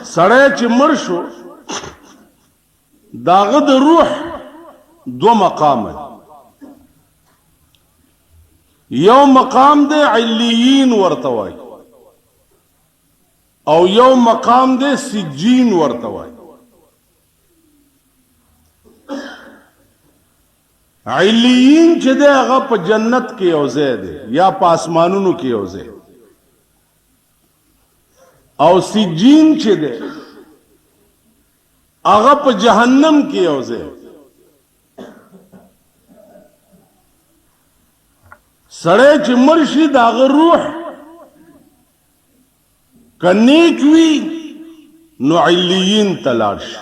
سړی چې مړ شو داغه د روح دو مقام دی. یو مقام دی علیین ورته وایي او یو مقام دی سجین ورته وایي. علیین چې دی هغه په جنت کې یو ځای دی یا په آسمانونو کې یو ځای، او سجین چې دی هغه په جهنم کې یو ځای. سړی چې مړ شي د هغه روح که نیک وي نو علیین ته لاړ شي.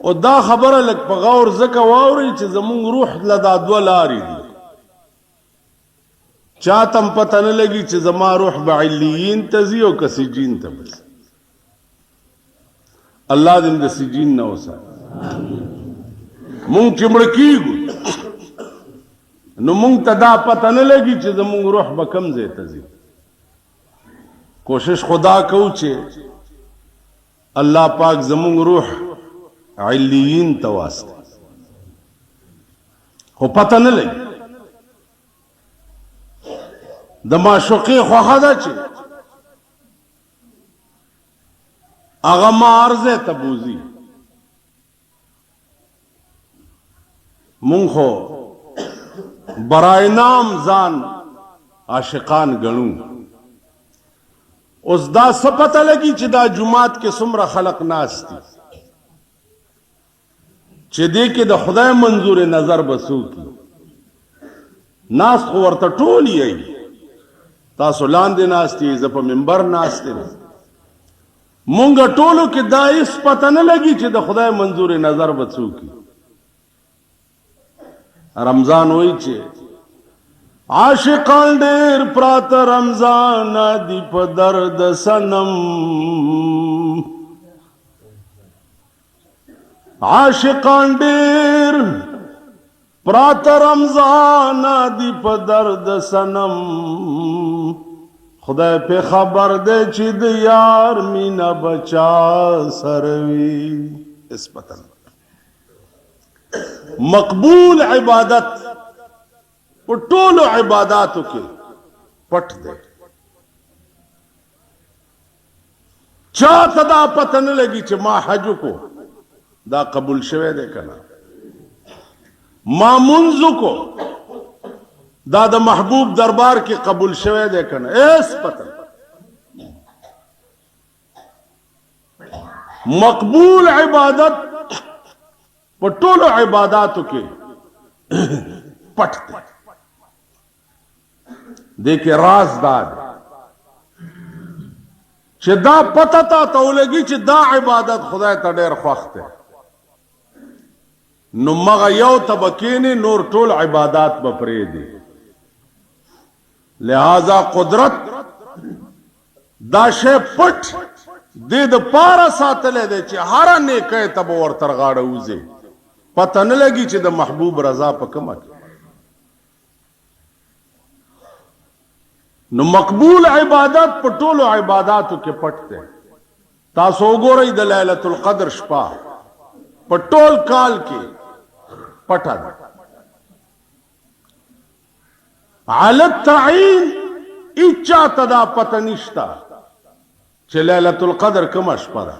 او دا خبره لږ په غور ځکه واورئ چې زمونږ روح له دا دوه لارې دي. چاته هم پته نه لګي چې زما روح به علیین ته ځي او که سجین ته به ځي. الله دې د سجین نه وساتي. مونږ چې مړه کېږو نو مونږ ته دا پته نه لګي چې زمونږ روح به کوم ځای ته ځي. کوشش خدا کوو چې الله پاک زمونږ روح علیین ته واسطه، خو پته نه لګي. د معشوقې خوښه ده چې هغه مارزه ته بوځي. مونږ خو برای نام ځان عاشقان ګڼو. اوس دا څه پته لګي چې دا جومات کې څومره خلق ناست دي چې دې کې د خدای منظور نظر به څوک وي. ناست خو ورته ټول یې، تاسو لاندې ناست یې، زه په منبر ناست یم. مونږ ټولو کې دا هېڅ پته نه لګي چې د خدای منظور نظر به څوک وي. رمضان وایي چې عاشقان ډېر پراته رمضان دی په درد صنم، عاشقان ډېر پراته رمضان دی په درد صنم، خدای په خبر دی چې د یار مینا بچا سروي. اس پتہ مقبول عبادت په ټولو عباداتو کې پټ دی. چاته دا پته نه لګي چې ما حج کو دا قبول شوی دی که نه، ما منځ کو دا د محبوب دربار کې قبول شوی دی که نه، هېڅ پته. مقبول عبادت په ټولو عباداتو کې پټ دی. دیکھے راز دا چې دا پته تاته ولګي چې دا عبادت خدای ته ډېر خوښ دی، نو مغه یو ته به کښېنې، نور ټول عبادات به پرېږدي. لہذا قدرت دا شی پټ دې دپاره ساتلی دی چې هره نیکۍ ته به ورته غاړه وځي، پته نه لګي چې د محبوب رضا په کومه کې. نو مقبول عبادت په ټولو عباداتو کې پټ دی. تاسو وګورئ د لیلة القدر شپه په ټول کال کې پټه ده. علی التعین هیچا ته دا پته نشته چې لیلة القدر کومه شپه ده.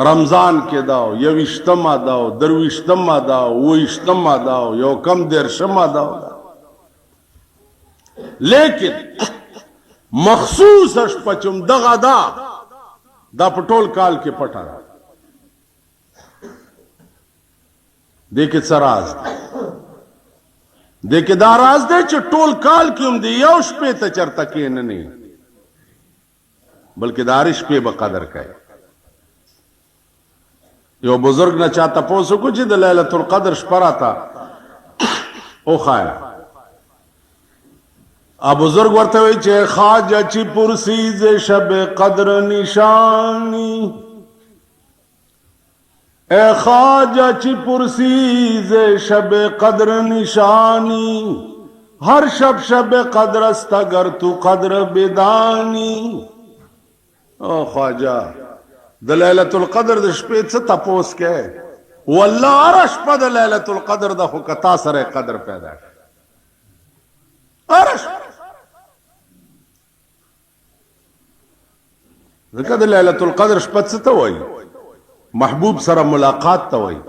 رمضان کې دا او 21مه ده او 23مه ده او 28مه ده او یو کم 13مه ده، لیکن مخصوص شپه چې دغه ده دا په ټول کال کې پټه ده. دې کې څه راز دی؟ دې کې دا راز دی چې ټول کال کې هم د یو شپې ته چرته کښېنه نه، بلکې د هرې شپې به قدر کوي. یو بزرگ نه چا تپوس وکړو چې د لیلة القدر شپه راته وښایه. بزرگ ورته وایي چې خواجه چې پرسی ز شب قدر نشانی، اے خواجه چې پرسی ز شب قدر نشانی، हर शब कद्र است अगर तू कद्र बेदानी। ओ ख्वाजा د لیلۃ القدر د شپې څه تپوس کې والله هر شپه د لیلۃ القدر د خو کتا سره قدر پیدا هر شپه ځکه د لیلۃ القدر شپه څه ته وایي محبوب سره ملاقات ته وایي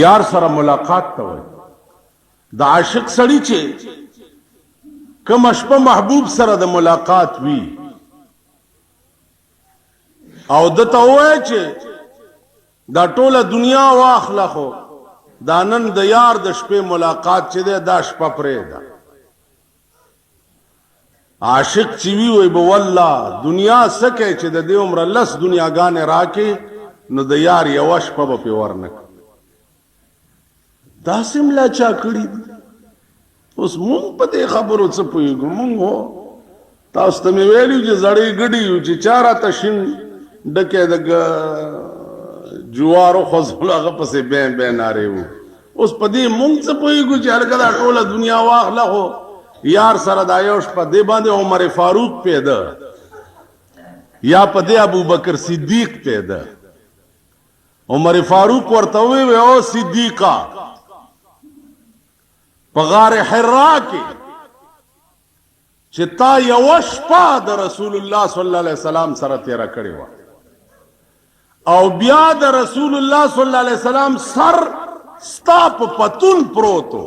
یار سره ملاقات ته وایي د عاشق سړی چې کم شپه محبوب سره د ملاقات وی او دته وای چې دا ټوله دنیا واخله خو دا نن د یار د شپې ملاقات چې ده دا شپه پرې ده عاشق چې وی وي به والله دنیا سکه چې د دې عمر لس دنیاګانې راکې نو د یار یو شپه به په ورنک دا سملا چا کړی اوس مونږ په دې خبرو څه پوهېږو مونږ هو تاسو ته مې ویلي چې زړې ګډې یو چې چا راته شین ډکې د جوارو خوځولو هغه پسې بین بین نارې وو اوس په دې مونږ څه پوهېږو چې هلکه دا ټوله دنیا واخله خو یار سره دا یو شپه دې باندې عمر فاروق پیدا یا په دې ابوبکر صدیق پیدا عمر فاروق ورته ووی او صدیقه په غار حرا کې چې تا یو شپه د رسول الله صلی الله علیه وسلم سره تیره کړې وه او بیا د رسول الله صلی الله علیه وسلم سر ستا په پتون پروت و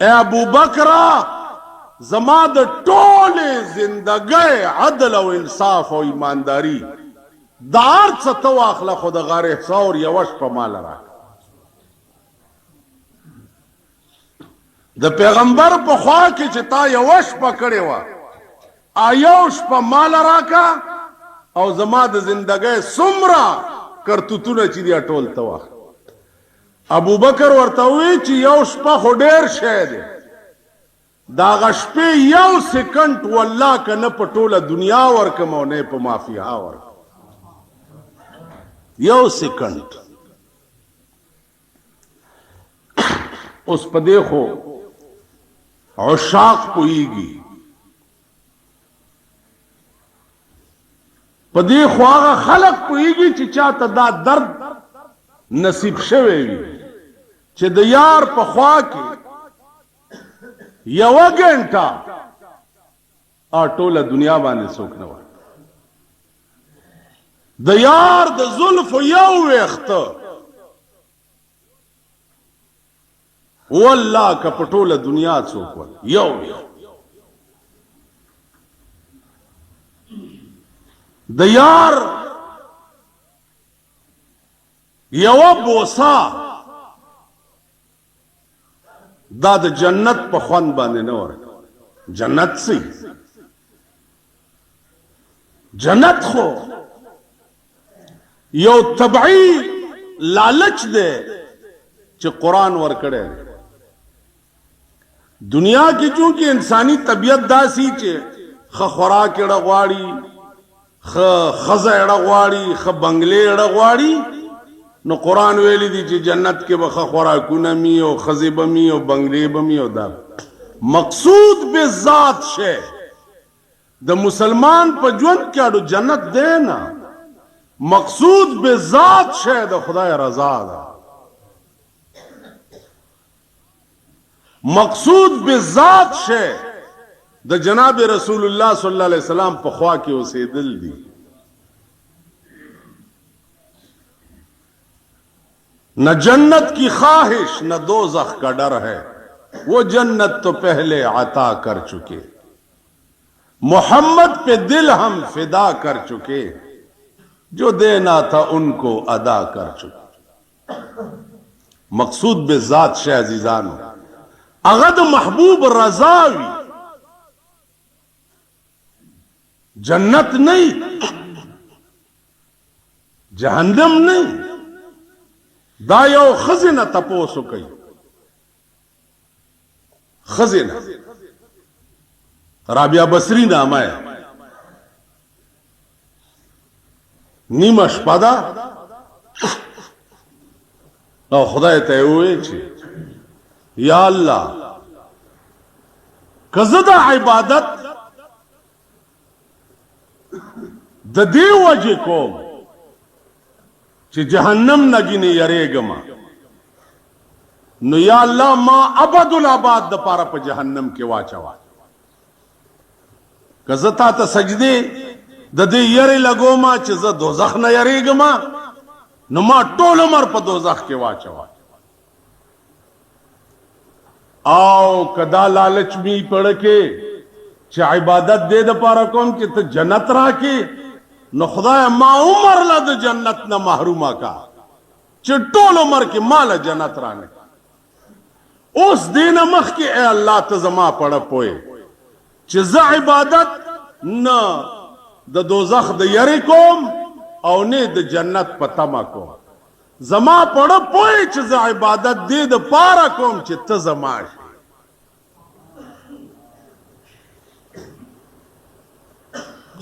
اے ابوبکر زما د ټولې زندګۍ عدل او انصاف او ایمانداری دا هر څه ته واخله خو د غار حصار یوه شپه ماله راکړه د پیغمبر په خوا کې چې تا یوه شپه کړې وه یو شپه ماله راکه او زما د زندګۍ څومره کرتوتونه چې دي ټول ته واخله ابوبکر ورته ووی چې یو شپه خو ډېر شی دی د هغه شپې یو سکنډ والله که نه په ټوله دنیا ورکم او نه په مافیها ورکم یو سکنډ اوس په دې خو عشاق پوهیږي په دې خو هغه خلق پوهیږي چې چاته دا درد نصیب شوی وي چې د یار په خوا کې یوه ګنټه ټوله دنیا باندې څوک نه وای د یار د زلفو یو ویښته والله که په ټوله دنیا څوک وای یو د یار یوه بوسا دا د جنت په خوند باندې نه ورکوي جنت سی جنت خو یو طبعی لالچ دی چې قرآن ورکړی دنیا کې چونکې انسانی طبیعت داسي چې ښه خوراک اړه غواړي ښه ښځه اړه غواړي ښه بنګلې اړه غواړي نو قرآن ویلی دی چې جنت کې به ښه خوراکونه می او ښځې به می او بنګلې به می او دا مقصود به ذات شی د مسلمان په ژوند کې اړو جنت دی نه مقصود به ذات شی د خدای رضا ده مقصود به ذات شی د جناب رسول الله صلی الله علیه وسلم په خوا کې اوسېدل دي نہ جنت کی خواہش نہ دوزخ کا ڈر ہے وہ جنت تو پہلے عطا کر چکے محمد پہ دل ہم فدا کر چکے جو دینا تھا ان کو ادا کر چکے مقصود بے ذات شہ عزیزانو اغد محبوب رضاوی جنت نہیں جہنم نہیں دا یو خزنه تپوسو کوي خزنه رابعه بصری نامه نیمه شپه ده او خدای ته وې چې یا الله کزه د عبادت د دې وجه کوم چې جهنم نګینه یریګما نو یا الله ما ابد الاباد د پاره په جهنم کې واچوا کزه تا ته سجدي د دې یری لګوما چې زه دوزخ نه یریګما نو ما ټول عمر په دوزخ کې واچوا او کدا لالچ می پړکه چې عبادت دې د پاره کوم چې ته جنت راکې نو خدای ما عمر له د جنت نه محرومه کا چې ټول عمر کې مال جنت رانه اوس دین مخ کې اے الله ته زما پړه پوي چې زه عبادت نه د دوزخ د یری کوم او نه د جنت پتا ما کوم زما پړه پوي چې زه عبادت دې د پاره کوم چې ته زما شې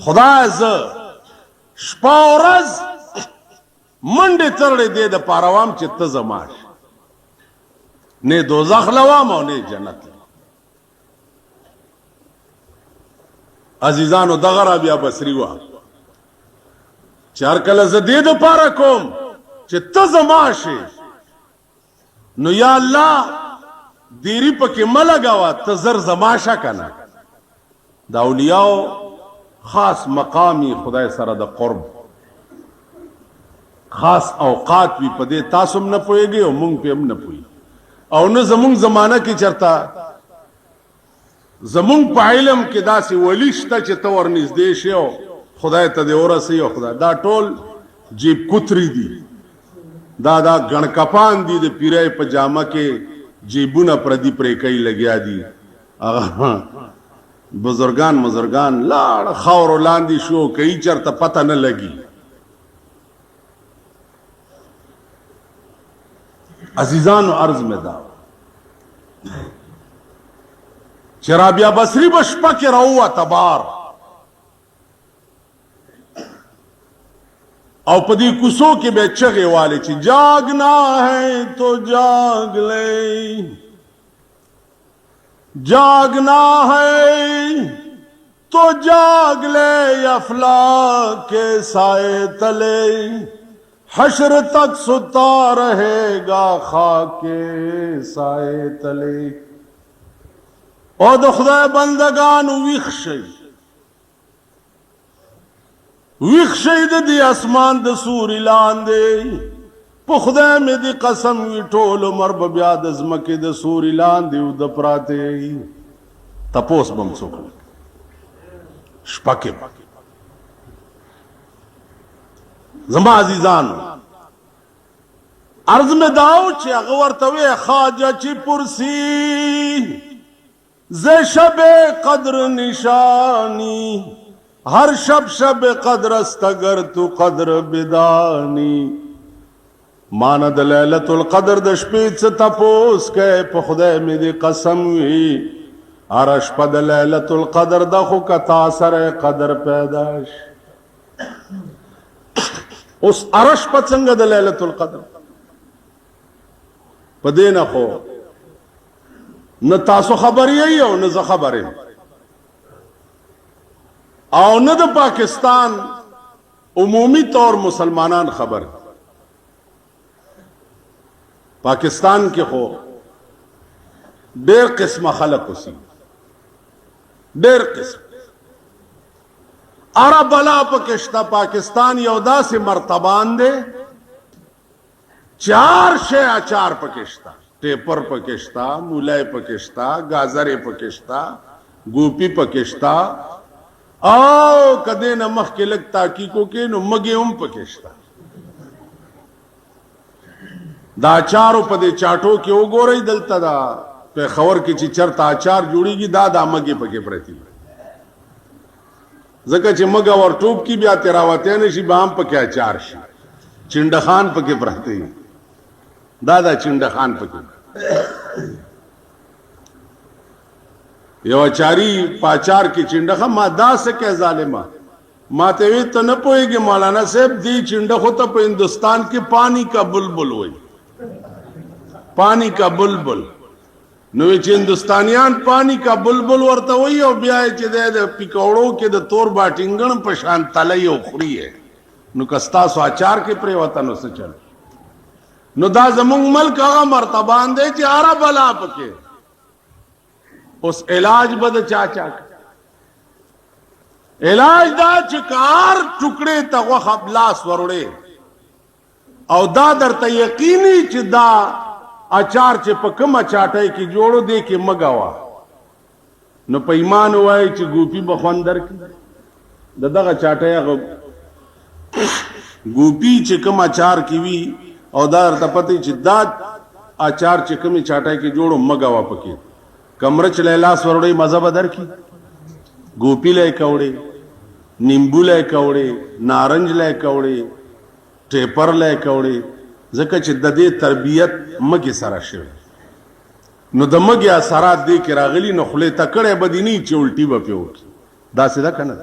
خدای زه شپه ورځ منډه ترړې دې د پاره وام چې ته زما شې نه دوزخ لوام او نه جنت عزیزانو دغه را بیا بصری وا چار کله زدید پاره کوم چې ته زما شې نو یا الله دیری پکې ملګاوه ته زر زما شا کنه دا اولیاء خاص مقامی خدای سره د قرب خاص اوقات وی پدې تاسو هم نه پويږي او مونږ په هم نه پوي او نه زمونږ زمانہ کې چرتا زمونږ په علم کې داسې ولی شته چې ته ورنږدې شې او خدای ته دې ورسې او خدای دا ټول جیب کوتري دي دا ګڼکپان دي د پیرای په جامه کې جیبونه پردي پرې کوي لګیا دي بزرگان لاړ خاور لاندې شو کوي چرته پته نه لګي عزیزانو عرض میں دا چرابیا بصری بشپا کے رہوا تبار او پدی کسو کے بے چگے والے چی جاگنا ہے تو جاگ لے جاگنا ہے تو جاگ لے افلاک کے سائے تلے حشر تک ستا رہے گا خاک سائے تلے او د خدای بندگان ویښ شي د دې اسمان د سوري لاندې په خدای مې دې قسم وي ټول عمر به بیا د ځمکې د سوري لاندې او د پراته تپوس بم څوک شپه کې زما عزیزانو عرض میں داو چی اغورتوی خواجہ چی پرسی ز شب قدر نشانی ہر شب قدر است اگر تو قدر بدانی ماند لیلت القدر د شپې څه تپوس کې په خدای مې دې قسم وي هر شپه د لیلت القدر د خو کتا سره قدر پیداش اوس ارش په څنګه د لیلت القدر په دې نه خو نه تاسو خبرې یې او نه زه خبرې او نه د پاکستان عمومی طور مسلمانان خبر پاکستان کې خو ډېر قسمه خلق اوسي ډېر قسم عرب بلا پکشتا پاکستان یو داسې مرتبان دی چار شے اچار پکشتا ٹیپر پکشتا مولای پکشتا گازر پکشتا گوپی پکشتا او کدے نمخ کے لگ تاکیکو کے نو مگے پکشتا دا چارو پدے چاٹو کے او گو رہی دلتا دا پہ خور کی چی چرتا اچار جوڑی گی دا مگے پکے پرتی زکا چی مگا ور ٹوب کی بیا تیراواتے نشی بام پکے اچار شی چنڈخان پکے پرتی دا چنڈخان پکے یو اچاری پاچار کی چنڈخا ما دا سکے ظالمہ ما تیوی تا نپوئے گی مولانا صاحب دی چنڈخو تا پا ہندوستان کے پانی کا بلبل ہوئی पानी का बुलबुल نو چې هندستانیان پانی کا بلبل ورته وي او بیا چې د پکوړو کې د تور باټینګن په شان تلې او خوري نو کستا سو اچار کې پرې وطن وس چل نو دا زمونږ ملک هغه مرتبه اندې چې عرب لا پکې اوس علاج بد چا علاج دا چې کار ټوکړې ته خپلاس ورړې او دا درته یقیني چې دا اچار چې په کومه چاټای کې جوړو دی کې مګوا نو په ایمان وای چې ګوپی بخوندر کې دغه چاټای ګوپی چې کوم اچار کې وی او دا ته پته چې دا اچار چې کومه چاټای کې جوړو مګوا پکې کمرچ لیلاس ورړې مزه بدر کی ګوپی لای کوړې نیمبو لای کوړې نارنج لای کوړې ټیپر لای کوړې ځکه چې د دې تربیت مګي سره شوی نو د مګي اثرات دې کې راغلي نو خله تکړه بدینی چې الټي به پیو دا سیده کنه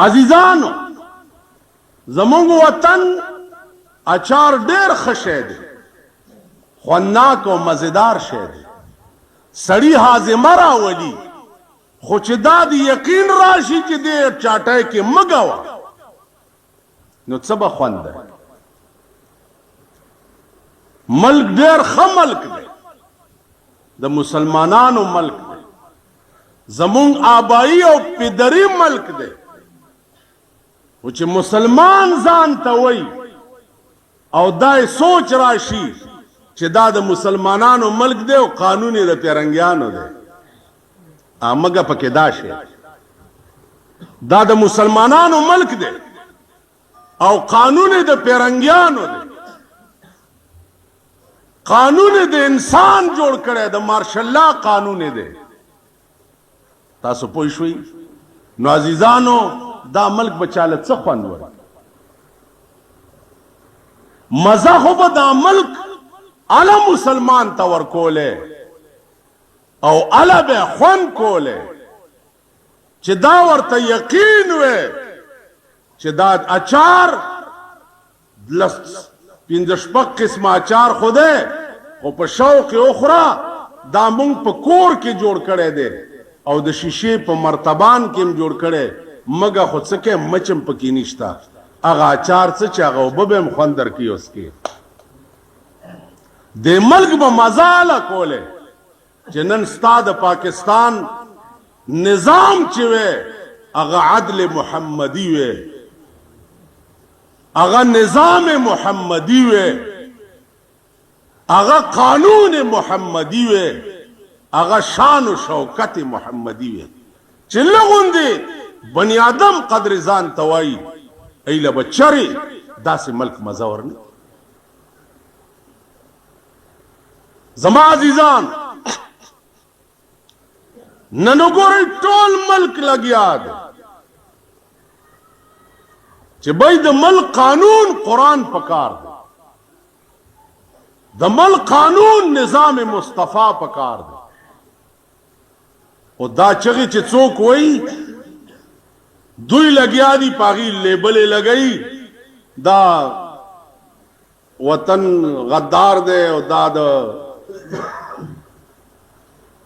عزیزانو زمونږ وطن اچار ډېر خشه دی خواناک او مزیدار شه دی سړی هاضمه راولي خو چې دا د یقین راشي چې دې چاټای کې مګوا نو څه به خوند ده ملک ډېر ښه ملک دی د مسلمانانو ملک دی زمونږ آبایی او پدری ملک دی و چې مسلمان ځان ته وای او دای سوچ راشي چې دا د مسلمانانو ملک دی او قانون یې د پیرنګیانو دی امګه پکې دا شي دا د مسلمانانو ملک دی او قانون یې د پیرنګیانو دی قانون د انسان جوړ کړي د مارشل لا قانون دی تاسو پوه شئ نو عزیزانو دا ملک بچاله څه خوند ور مزه خو به دا ملک اعلی مسلمان ته ورکوله او اعلی به خوند کوله چې دا ورته یقین وي چې دا اچار پنځه شپږ قسمه اچار خوده خو په شوق اخرى دا مونږ په کور کې جوړ کړی دی او د شیشې په مرتبان کې هم جوړ کړی مګه خو څه کې مچم پکې نشته هغه اچار څه چې هغه اوبه به هم خوند درکوي اوس کې د ملک به مزاله کوله چې نن ستا د پاکستان نظام چې وی هغه عدل محمدي وی اغا نظام محمدی وے اغا قانون محمدی وے اغا شان و شوکت محمدی وے چلغون دے بنی آدم قدر زان توائی ایلا بچری دا سے ملک مزور نہیں زما عزیزان ننگوری ټول ملک لگیا دے چې بای د ملک قانون قرآن پکار دی د ملک قانون نظام مصطفی پکار دی او دا چغی چې څوک وای دوی لګیا دي پاغي لیبل لګئی دا وطن غدار دی او دا د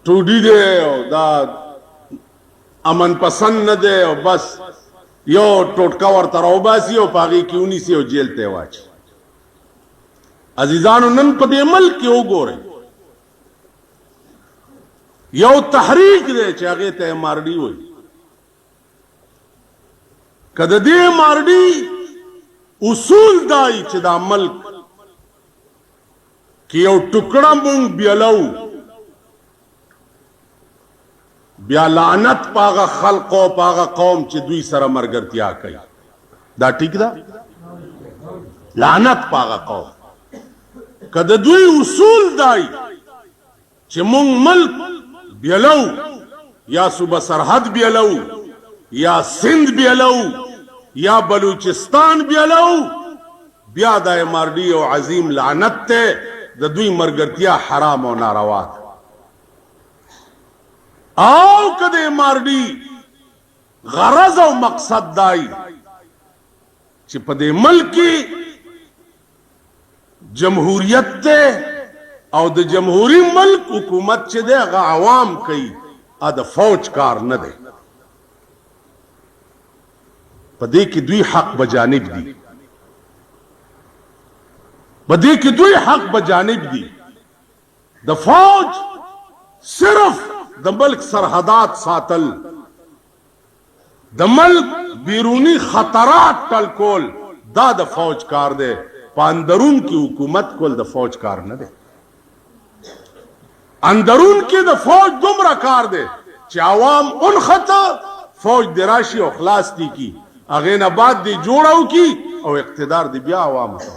ټوډی دی او دا امن پسند نه دی او بس یو ټوټکا ورته راوباسي او پاغي کې ونیسي او جیل ته واچي عزیزانو نن په دې ملک کې وګورئ یو تحریک دی چې هغه ته مارډي وایي کله دې مارډي اصول دای چې دا ملک کې یو ټوکړه مونږ بیلو بیا لعنت پاغه خلق او پاغه قوم چې دوی سره مرګرتیا کوي دا ټیک ده لعنت پاغه قوم کله دوی اصول دای چې مونږ ملک بیلو یا صوبه سرحد بیلو یا سند بیلو یا بلوچستان بیلو بیا د مارډي او عظیم لعنت ته د دوی مرګرتیا حرام او ناروا او کده مارډي غرض او مقصد دای چې په دې ملک جمهوریت ته او د جمهوری ملک حکومت چې دی هغه عوام کوي ا د فوج کار نه دی په دې کې دوی حق بجانب دي د فوج صرف د ملک سرحدات ساتل د ملک بیرونی خطرات ټل کول دا د فوج کار دی په اندرون کې حکومت کول د فوج کار نه دی اندرون کې د فوج دومره کار دی چې عوام اون خطا فوج دی راشي او خلاص دی کی هغه نه بعد دی جوړاو کی او اقتدار دی بیا عوام ته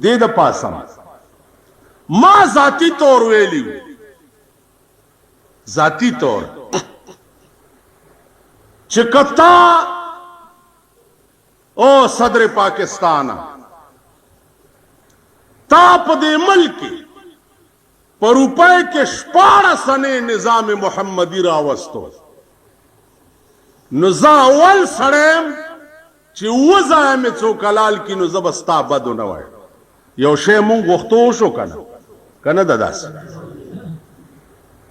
دې د پاسم ما ذاتی طور ویلی ذاتی طور چې کتا او صدر پاکستان تا په دې ملک پر روپے کے 14 سنے نظام محمدی راوستو نو زه اول سړیم چې وځه مې څوک حلال کي نو زه به ستا بد ونه وایم یو شی مونږ غوښتو وشو کنه د داسې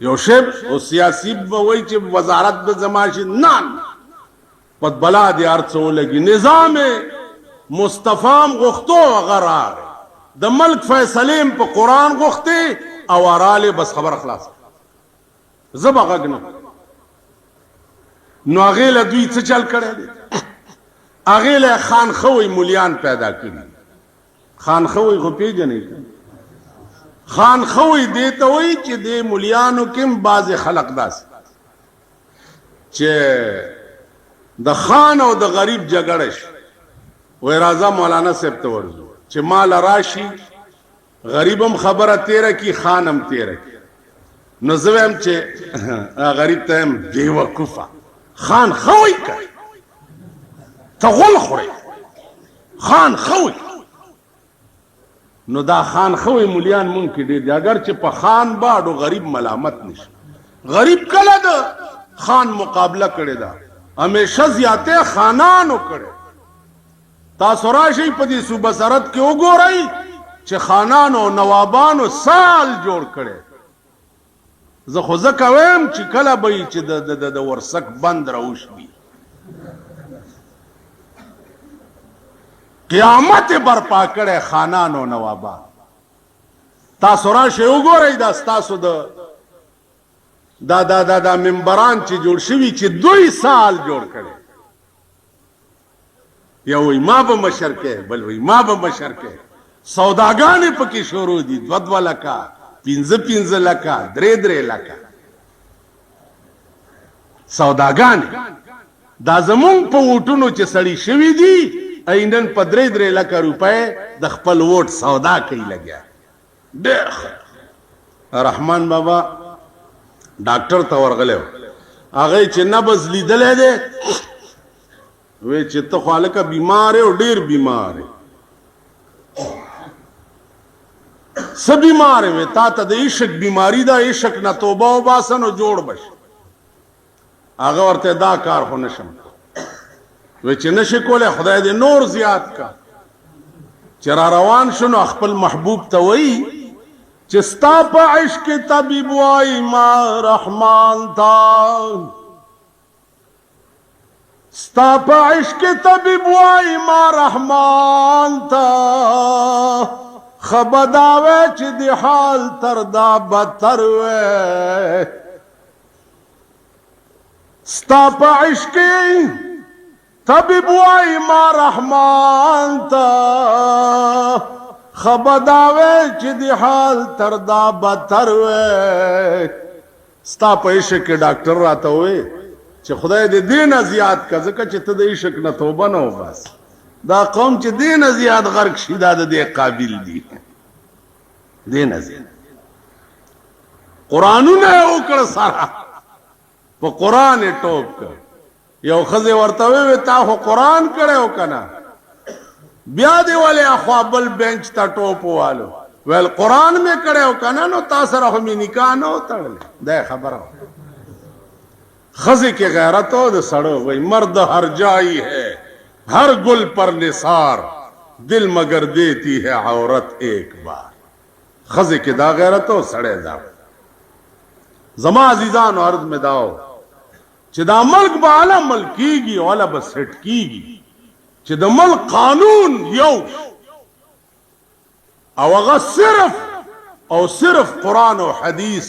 یو شی او سیاسي به وایي چې وزارت به زما شي نه پت بلا دې هر څه ولګي نظام مصطفام غوښتو هغه راغی د ملک فیصلې په قرآن غوښتې او اراله بس خبر خلاص زبا غگنو نو هغه له دوی څه چل کړی هغه له خان خوي مولیان پیدا کړي خان خوي خو پیژنې خان خوي دې ته وایي چې د مولیانو کې بعض خلق داس چې د خان او د غریب جګړه شي وای راځه مولانا صاحب ته ورځو چې مال راشي غریبم خبره تیره کی خانم تیره کی نو زویم چې غریب ته هم بیوقوفه خان خوی کوي ته غول خوري خان خوی نو دا خان خوی مولیان مونږ کې ډېر دي اگر چې په خان باډو غریب ملامت نشي غریب کله د خان مقابله کړي دا همیشه زیاته خانانو کړي تاسو راشئ په دې صوبه سرحد کې وګورئ چې خانانو نوابانو سال جوړ کړي زه خو ځکه وایم چې کله به چې د ورسک بند راوشي قیامت برپا کړي خانانو نوابان تاسو راشئ وګورئ دا تاسو دا منبران چې جوړ شوي چې 2 سال جوړ کړي یو وی ما به مشر کې بل وی ما به مشر کې سوداګانې پکې شروع دي 2 لکه 15 لکه 3 لکه سوداګانې دا زمونږ په ووټونو چې سړی شوي دي اینن په 3 لکه روپۍ د خپل ووټ سودا کوي لګیا ډېر رحمان بابا ډاکټر ته ورغلی هغه چې نبض لیدلی دی وی چې ته خو هلکه بیمار او ډېر بیمار څه بیمار وی تا ته د عشق بیماری ده عشق نه توبه وباسه نو جوړ بش هغه ورته دا کار خو نشم وی چې نشي کولی خدای دې نور زیات کا چې را روان شو نو خپل محبوب ته وی چې ستا په عشق طبیب وای ما رحمان تا ستا په عشق طبیب وای ما رحمان تا خبداوه چې دی حال تر دا بدتر وی ستا په عشق طبیب وای ما رحمان تا خبداوه چې دی حال تر دا بدتر وی ستا په عشق کې ډاکټر راته وی چې خدای دې دینه زیات کا ځکه چې ته د عشق نه توبه نه وباس دا قوم چې دینه زیات غرق شي دا د دې قابل دي دینه زیات قرآنونه وکړه سره په قرآن ټوپ کړ یو ښځې ورته وی تا خو قرآن کړی که نه بیا دې ولې اخوا بل بینچ ته ټوپ والو ویل قرآن مې کړی که نه نو تا سره خو مې نکاح نه و تړلی دا خبره خزی کے غیرت ہو دے سڑو وہی مرد ہر جائی ہے ہر گل پر نثار दिल मगर देती है औरत एक बार। खजे के दा गैरत हो सड़े दाओ जमा अजीजान अर्ज में दाओ चिदा मुल्क बाला मलकीगी वाला बस हटकीगी चिदा मुल्क कानून यौ अवगा सिर्फ और सिर्फ कुरान और हदीस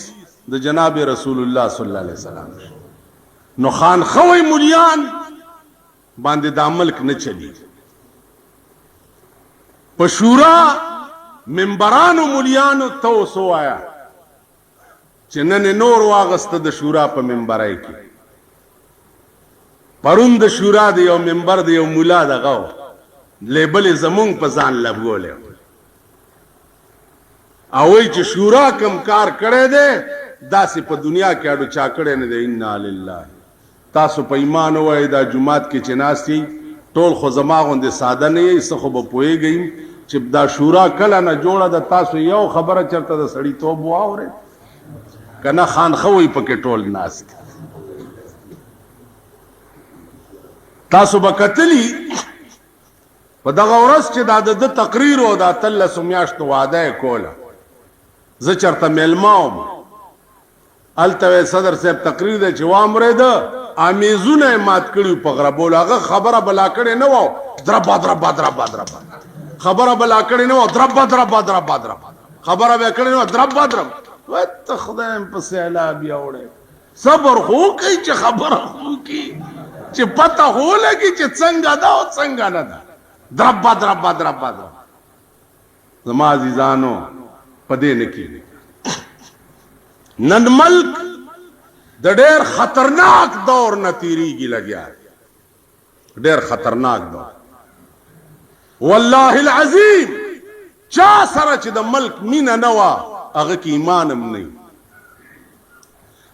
द जनाब रसूलुल्लाह सल्लल्लाहु अलैहि वसल्लम नो खान खवई मुलियान बांदे दा मुल्क न चली पशूरा मिंबरान मुलियान तो सो आया चिन्हन नोर वागस्त द शूरा पर मिंबर आई की परुंद शूरा दियो मिंबर दियो मुला दगाओ लेबल जमुंग पजान लबगोले आवई च शूरा कम कार करे दे दासी पर दुनिया के आडू चाकड़े ने दे इन्ना लिल्लाह तासु पे ईमान हुआ दा जुमात की चिनासी टोल खो जमागों दे सादा नहीं इस खो बपोए गई चिपदा शूरा कला न जोड़ा दा तासु यो खबर चलता दा सड़ी तो बुआ हो रहे कना खान खवई पके टोल नास तासु बकतली पदगौरस च दा द तकरीर हो दा तल्ला सुम्याश तो वादा है कोला ज चरता मेलमाओ अलतवे सदर साहब तकरीर दे चवाम रे द आमेजुने मात कड़ी पगरा बोला खबर बला करे न वो द्रबा द्रबा द्रबा द्रबा खबर बला करे न वो द्रबा द्रबा द्रबा द्रबा खबर बे करे न द्रबा द्रबा व तखदम पसेला बियावड़े सबर हो कई च खबर हो की च पता हो लगी च संगा दा और संगा न दा द्रबा द्रबा द्रबा द्रबा जमा अजीजानो पदे ने की नन मल्क द ढेर खतरनाक दौर न तीरी की लग्या ढेर खतरनाक दौर वल्लाहिल अजीम चा सरच द मल्क मीना नवा अग की ईमानम नहीं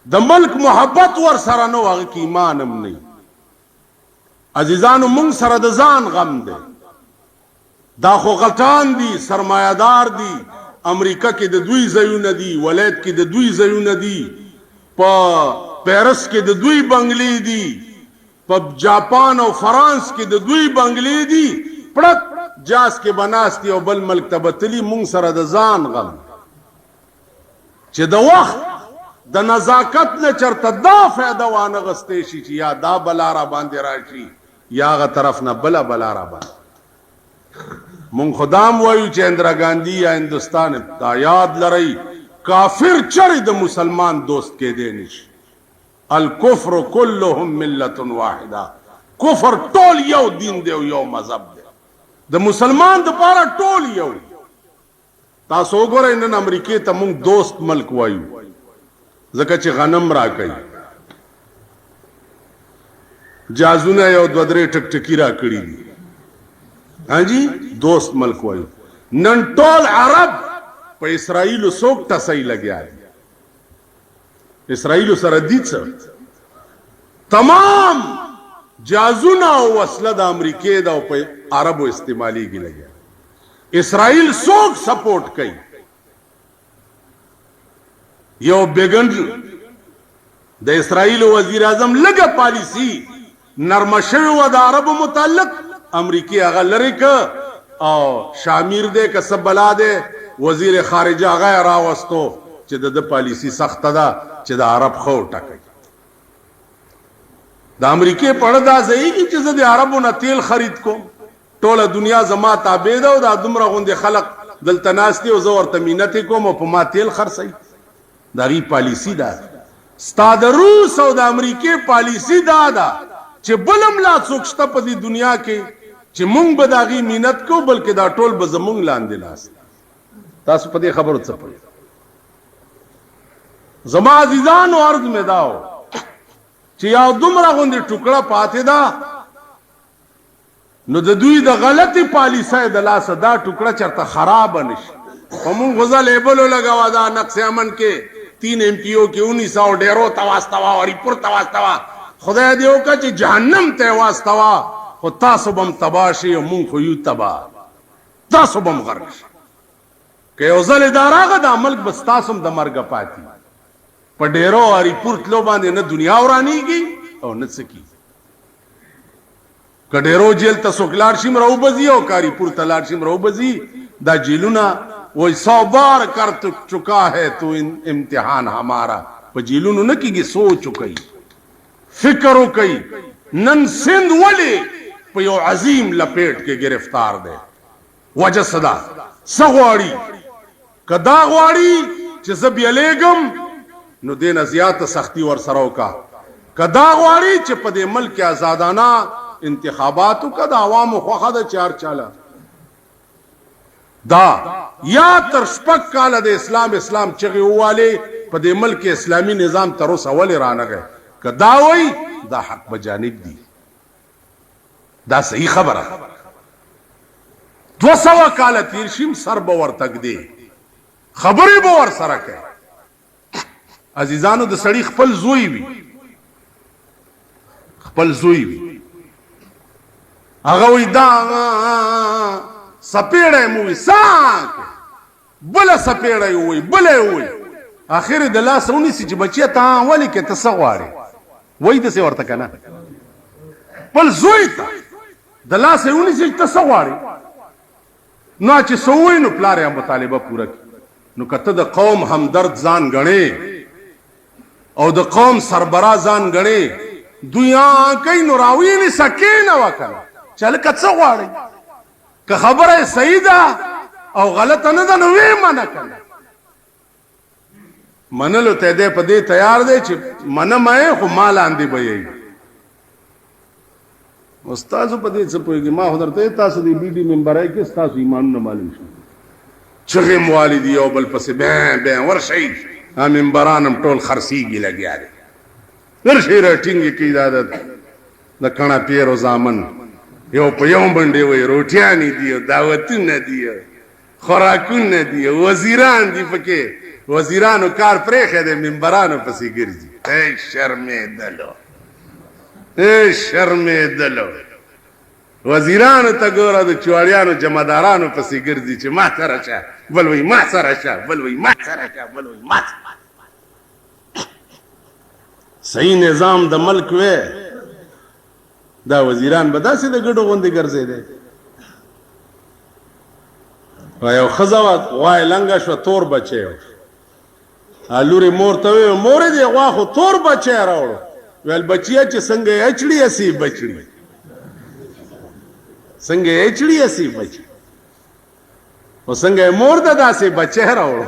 द मल्क मोहब्बत वर सरा नो अग की ईमानम नहीं अजीजान मुंग सर द जान गम दे दाखो गलटान दी सरमायादार दी अमेरिका के द दुई जयू नदी वलैद के द दुई जयू नदी पेरिस के द दुई बंगली दी जापान और फ्रांस के द दुई बंगली दी पड़क जास के बनास्ती और बल मल्क तबतली मुंग सर द जान गम च द वक्त द नजाकत ने चरता दा फायदा वान गस्तेशी ची या दा बलारा बांधे राशी या ग तरफ न बला बलारा बांध मुंग खुदाम वायु च इंदिरा गांधी या हिंदुस्तान दा याद लरई काफिर चर द मुसलमान दोस्त के देनिश अल कुफ्र कुल्लुहुम मिल्लतुन वाहिदा कुफर टोल यो दीन दे यो मजहब दे द मुसलमान द पारा टोल यो तासो गोरे इन अमेरिके त मुंग दोस्त मल्क वायु जका च गनम रा कई जाजुना यो द्वदरे टकटकीरा कड़ी हाँ जी दोस्त मल्क वायु नन टोल अरब पर इसराइल सोक टसई लग्या है इसराइल सरदीत सर तमाम जाजुना वसलद अमरीके दा पे अरब इस्तेमाली की लग्या इसराइल सोक सपोर्ट कई यो बेगन द इसराइल वजीर आजम लगा पॉलिसी नरमशर व अरब मुताल्लिक अमरीकी अगा लरिक और शामिर दे का सब बला दे वजीर खारिजा अगा रावस्तो च द पॉलिसी सख्त दा च द अरब खो टक द अमरीके पड़दा सही की चीज द अरबों न तेल खरीद को टोला दुनिया जमा ताबेदा दा दुमरा गुंदे खलक दल तनास्ती और जोर तमीनती को मपमा तेल खरसई दागी पॉलिसी दा स्ताद रूस और द अमरीके पॉलिसी दादा च बलम ला सुखता पदी दुनिया के च मुंग बदागी मिनत को बल्कि दा टोल बजमुंग लांदे लास तास पदी खबर उत्स पड़ी जमा अजीजान अर्ज में दाओ च या दुमरा गुंदे टुकड़ा पाते दा नो द दुई द गलती पॉलिसी द लास दा टुकड़ा चरता खराब निश मुंग गजा लेबल लगावा दा नक्शे अमन के 3 एमपीओ के 1900 डेरो तवास्तवा और रिपुर तवास्तवा खुदा देव का च जहन्नम तेवास्तवा हो तासुबम तबाशी और मुंह को यू तबा तासुबम गर्श के ओजल इदारा का दा मल्क बस तासुम द मर्ग पाती पर डेरो और रिपुर लो बांधे न दुनिया उरानी की और न सकी کډیرو جیل ته څوک لاړ شي مرو بزي او کاری پور ته لاړ شي مرو بزي دا جیلونه وای 100 بار کر چکا ہے تو امتحان ہمارا په جیلونو نه کیږي سوچ کوي فکر کوي نن سند ولی په یو عظیم لپیټ کې گرفتار دی وجه صدا سغواړي کدا غواړي چې زبیلېګم نو دینه زیاته سختی ور سره وکا کدا غواړي چې په دې ملک آزادانه انتخاباتو کا د عوامو خوخه د چار چاله دا یا تر شپږ کاله د اسلام چغې واله په دې ملک اسلامی نظام تر اوسه ولې رانغی کدا وای دا حق بجانب دی دا صحیح خبره 200 کاله تیر شیم سر باور تک دی خبرې باور سره کوي عزیزانو د سړی خپل زوی وي هغه وی دا سپیړې مو وساک بل سپیړې وي بل وي اخر د لاس ونی چې بچی ته ولی کې تسغواړي وای د څه ورته کنه بل زوی ته د لاس ونی چې تسغواړي نو چې سووي نو پلارې مطالبه پوره نو کته د قوم همدرد ځان غړي او د قوم سربرا ځان غړي دویا کین نو راوی نه سکینه وکړه چل کڅ غواړي که خبره صحیح ده او غلطه نه ده نو وی منه کړه منلو ته دې په دې تیار دی چې منمه خو مال اندي به استاد په دې څه پوهیږي ما حضرت تاسو دې بي ډي ممبرای کې تاسو ایمان نه معلوم شي چغه والدي او بل پسې به ورشي ممبرانم ټول خرسيږي لګیا دي ورشي رټینګ کې د کڼا پیرو زامن یو په یو باندې وي روټیانی دی دعوتونه دی خوراکونه دی وزیران دی پکې وزیرانو کار پرېخه د منبرانو پسې ګرځي شرمېدلو وزیرانو ته ګوره د چوړیانو جمعدارانو پسې ګرځي چې ما سره شه بل وی ما سره شه بل وی ما سره شه بل وی ما صحیح نظام د ملک وې دا وزیران به داسې د ګډو غوندې ګرځېدی یو ښځه وای لنګه شوه تور بچی لورې مور ته وی مورې دې غوا خو تور بچی راوړو ویل بچیه چې څنګه یې اچړي اسی بچړي څنګه یې اچړي اسی بچي او څنګه یې مور ته داسې بچی راوړو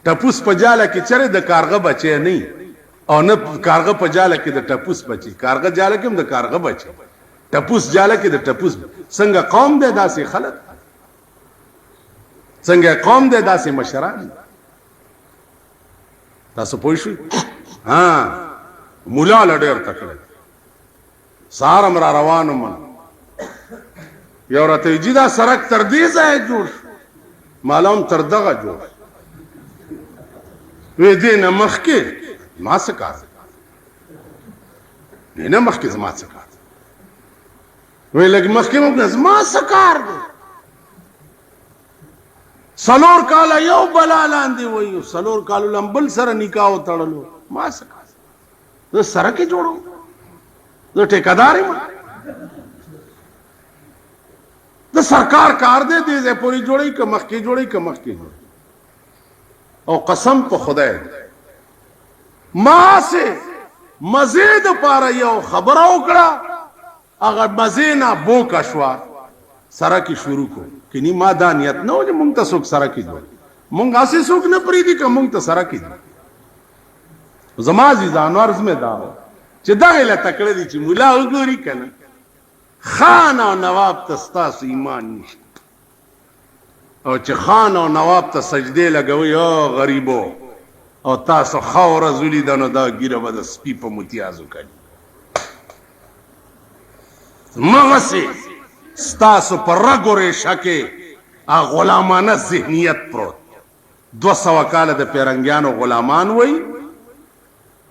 ټپوس په جاله کې چرې د کارغه بچی نه او نه کارغه په جاله کې د ټپوس بچي کارغه جاله کې هم د کارغه بچي ټپوس جاله کې د ټپوس څنګه قوم دې داسې خلک څنګه قوم دې داسې مشران تاسو پوه شئ مولا لډیر تکړه سارم را روانو من یو راته جدا سرک تر دې ځای جوړ معلوم تر دغه جوړ وې دې نه مخکې ما څه کار نه مخکې زما څه کار وې لږ مخکې موږ زما څه کار دی سلور کاله یو بلا لاندې وایو سلور کالو لمبل سره نکاح وتړلو ما څه کار زه سره کې جوړو زه ټیکادار یم د سرکار کار دی دې ځای پورې جوړی که مخکې جوړی که مخکې جوړی او قسم په خدای ما سه مزید پاره یو خبره وکړه هغه مزه نه بوکا شوا سره کې شروع کو کینی ما دا نیت نه و چې مونږ ته څوک سره کې جوړ مونږ اسې څوک نه پریدي که مونږ ته سره کې زما عزیزانو عرض مې دا چې دغه له تکړه دي چې مولا وګوري کنه خان او نواب ته ستاسو ایمان نشته او چې خان او نواب ته سجدې لګوي او غریبو او تاسو خاور زولي دنو دا ګیره به د سپي په متیازو کوي مغسي ستاسو پر رګورې شکه غلامانه ذهنیت پروت 200 کاله د پیرنګیانو غلامان وای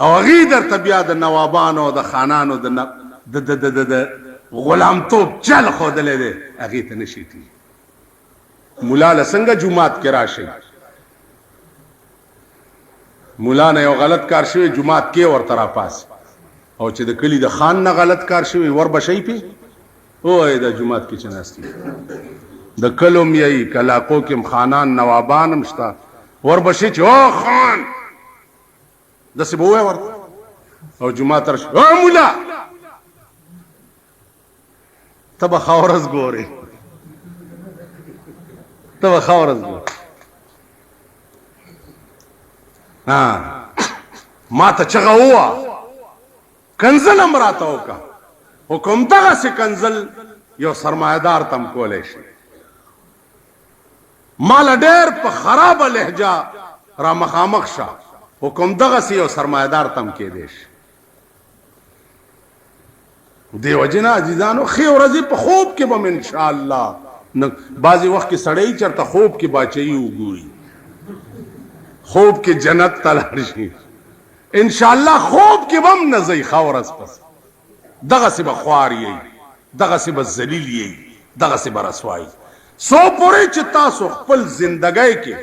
او غي در طبيعه د نوابانو د خانانو د غلام توپ چل خودلې ده هغه ته نشيتي مولا لسنګ جمعات کې راشي مولا نه یو غلط کار شوی جمعات کې ورته را پاس او چې د کلی د خان نه غلط کار شوی ور بشي پی وای د جمعات کې چناستي د کلم یی کلاقو کې خانان نوابان مشتا وربشي چې او خان د سی بوې ورته او جمعه تر او مولا تبه خاورز ګوري تبه خاورز ګوري ما ته چغه هوا کنزل امراته وکا حکم دغه سي کنزل یو سرمایدار تم کولې شي مال ډېر په خرابه لهجه را مخامخ شه حکم دغه سي یو سرمایدار تم کې دیش دیو جنا عزیزانو خې ورځي په خوب کې بم ان شاء الله بعضی وخت کې سړی چرته خوب کې باچي وګوري خوب کې جنت تلل شي ان شاء الله خوب کې بم نزي خورس پس دغه سي بخواري دغه سي بذلیل دغه سي برسوای سو پوره چې تاسو خپل زندګۍ کې